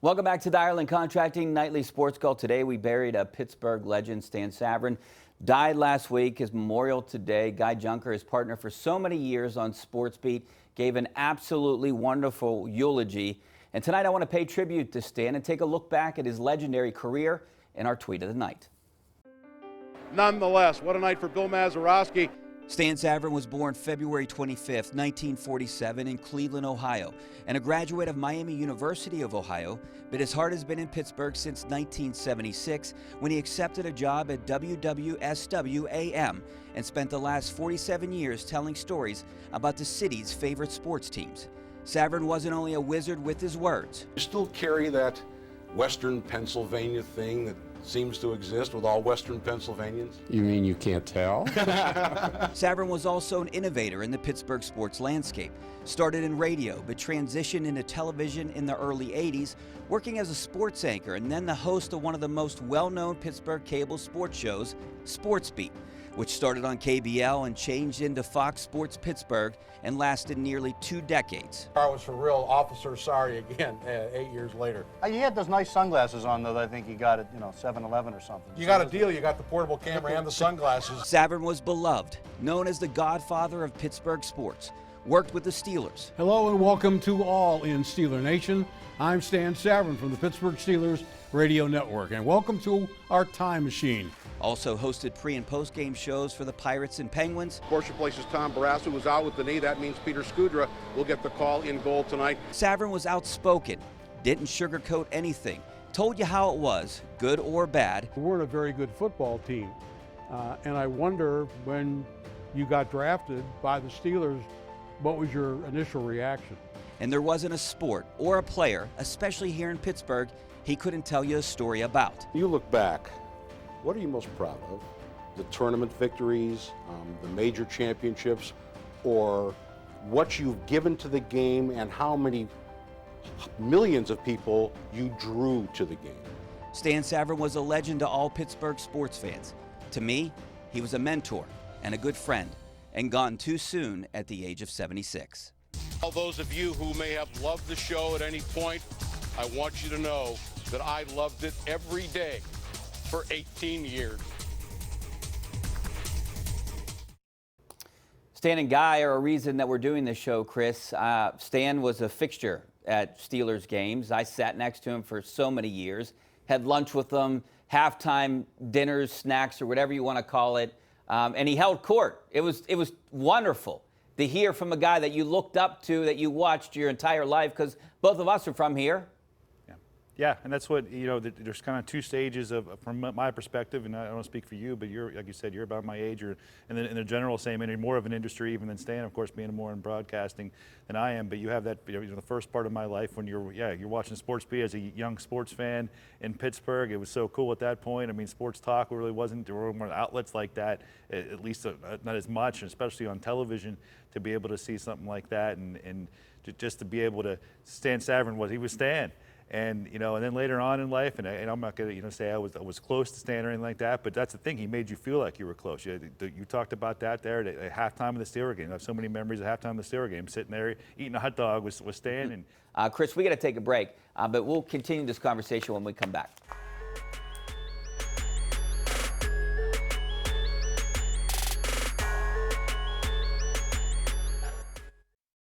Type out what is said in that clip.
Welcome back to the Ireland Contracting Nightly Sports Call. Today we buried a Pittsburgh legend. Stan Savran died last week. His memorial today. Guy Junker, his partner for so many years on Sports Beat, gave an absolutely wonderful eulogy. And tonight I want to pay tribute to Stan and take a look back at his legendary career in our Tweet of the Night. Nonetheless, what a night for Bill Mazeroski. Stan Savran was born February 25th, 1947 in Cleveland, Ohio, and a graduate of Miami University of Ohio, but his heart has been in Pittsburgh since 1976 when he accepted a job at WWSW-AM and spent the last 47 years telling stories about the city's favorite sports teams. Savran wasn't only a wizard with his words. You still carry that Western Pennsylvania thing that seems to exist with all Western Pennsylvanians? You mean you can't tell? Savran was also an innovator in the Pittsburgh sports landscape. Started in radio, but transitioned into television in the early 80s, working as a sports anchor and then the host of one of the most well-known Pittsburgh cable sports shows, Sports Beat, which started on KBL and changed into Fox Sports Pittsburgh and lasted nearly 2 decades. I was for real, officer sorry again, 8 years later. He had those nice sunglasses on, though, that I think he got at, 7-Eleven or something. You got a deal, you got the portable camera and the sunglasses. Savran was beloved, known as the godfather of Pittsburgh sports, worked with the Steelers. Hello and welcome to all in Steeler Nation. I'm Stan Savran from the Pittsburgh Steelers Radio Network, and welcome to our time machine. Also hosted pre- and post-game shows for the Pirates and Penguins. Of course, replaces Tom Barrasso, who's out with the knee. That means Peter Skudra will get the call in goal tonight. Savran was outspoken, didn't sugarcoat anything, told you how it was, good or bad. We weren't a very good football team, and I wonder when you got drafted by the Steelers, what was your initial reaction? And there wasn't a sport or a player, especially here in Pittsburgh, he couldn't tell you a story about. You look back, what are you most proud of? The tournament victories, the major championships, or what you've given to the game and how many millions of people you drew to the game? Stan Savran was a legend to all Pittsburgh sports fans. To me, he was a mentor and a good friend, and gone too soon at the age of 76. All those of you who may have loved the show at any point, I want you to know that I loved it every day for 18 years. Stan and Guy are a reason that we're doing this show, Chris. Stan was a fixture at Steelers games. I sat next to him for so many years, had lunch with him, halftime dinners, snacks, or whatever you want to call it. And he held court. It was wonderful to hear from a guy that you looked up to, that you watched your entire life, because both of us are from here. Yeah, and that's what, there's kind of 2 stages from my perspective, and I don't speak for you, but you're, like you said, you're about my age, and in the general same, and you're more of an industry even than Stan, of course, being more in broadcasting than I am, but you have that, the first part of my life when you're watching Sports Beat as a young sports fan in Pittsburgh. It was so cool at that point. I mean, sports talk really wasn't, there were more outlets like that, at least not as much, and especially on television, to be able to see something like that, and just to be able to, Stan Savran he was Stan. And and then later on in life, and I'm not going to say I was close to Stan or anything like that, but that's the thing. He made you feel like you were close. You talked about that there at halftime of the Steelers game. I have so many memories of halftime of the Steelers game, sitting there eating a hot dog with Stan. And Chris, we got to take a break, but we'll continue this conversation when we come back.